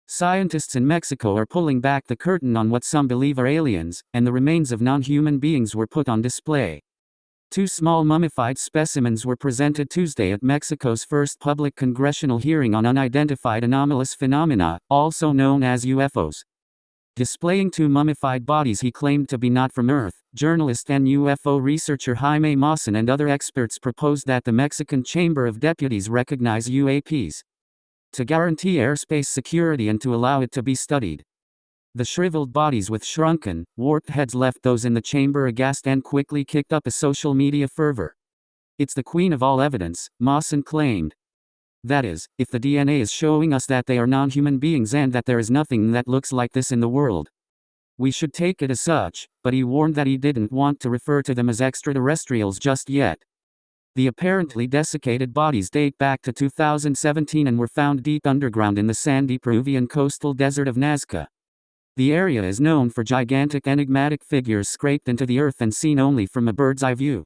Scientists in Mexico are pulling back the curtain on what some believe are aliens, and the remains of non-human beings were put on display. 2 small mummified specimens were presented Tuesday at Mexico's first public congressional hearing on unidentified anomalous phenomena, also known as UFOs. Displaying 2 mummified bodies he claimed to be not from Earth, journalist and UFO researcher Jaime Maussan and other experts proposed that the Mexican Chamber of Deputies recognize UAPs to guarantee airspace security and to allow it to be studied. The shriveled bodies with shrunken, warped heads left those in the chamber aghast and quickly kicked up a social media fervor. It's the queen of all evidence, Maussan claimed. That is, if the DNA is showing us that they are non-human beings and that there is nothing that looks like this in the world, we should take it as such, but he warned that he didn't want to refer to them as extraterrestrials just yet. The apparently desiccated bodies date back to 2017 and were found deep underground in the sandy Peruvian coastal desert of Nazca. The area is known for gigantic enigmatic figures scraped into the earth and seen only from a bird's-eye view.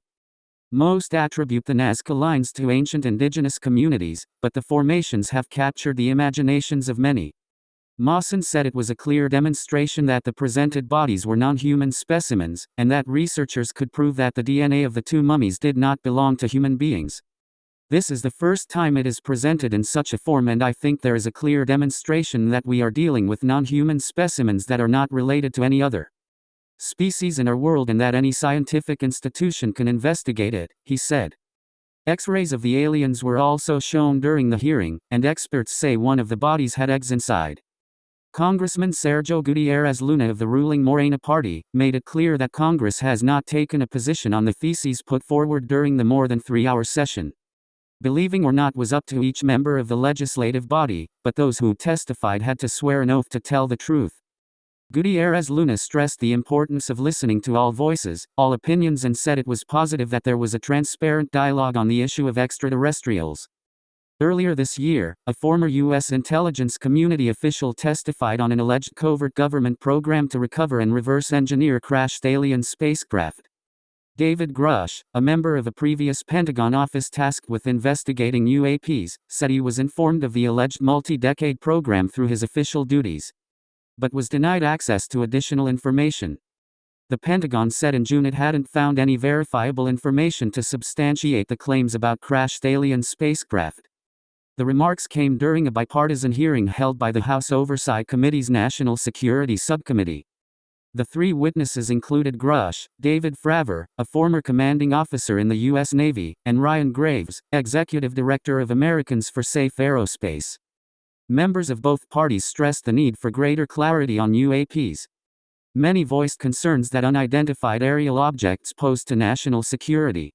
Most attribute the Nazca lines to ancient indigenous communities, but the formations have captured the imaginations of many. Maussan said it was a clear demonstration that the presented bodies were non-human specimens, and that researchers could prove that the DNA of the 2 mummies did not belong to human beings. This is the first time it is presented in such a form, and I think there is a clear demonstration that we are dealing with non-human specimens that are not related to any other species in our world and that any scientific institution can investigate it, he said. X-rays of the aliens were also shown during the hearing, and experts say one of the bodies had eggs inside. Congressman Sergio Gutierrez Luna of the ruling Morena Party made it clear that Congress has not taken a position on the theses put forward during the more than 3-hour session. Believing or not was up to each member of the legislative body, but those who testified had to swear an oath to tell the truth. Gutierrez Luna stressed the importance of listening to all voices, all opinions, and said it was positive that there was a transparent dialogue on the issue of extraterrestrials. Earlier this year, a former U.S. intelligence community official testified on an alleged covert government program to recover and reverse engineer crashed alien spacecraft. David Grush, a member of a previous Pentagon office tasked with investigating UAPs, said he was informed of the alleged multi-decade program through his official duties, but was denied access to additional information. The Pentagon said in June it hadn't found any verifiable information to substantiate the claims about crashed alien spacecraft. The remarks came during a bipartisan hearing held by the House Oversight Committee's National Security Subcommittee. The 3 witnesses included Grush, David Fravor, a former commanding officer in the U.S. Navy, and Ryan Graves, executive director of Americans for Safe Aerospace. Members of both parties stressed the need for greater clarity on UAPs. Many voiced concerns that unidentified aerial objects pose to national security.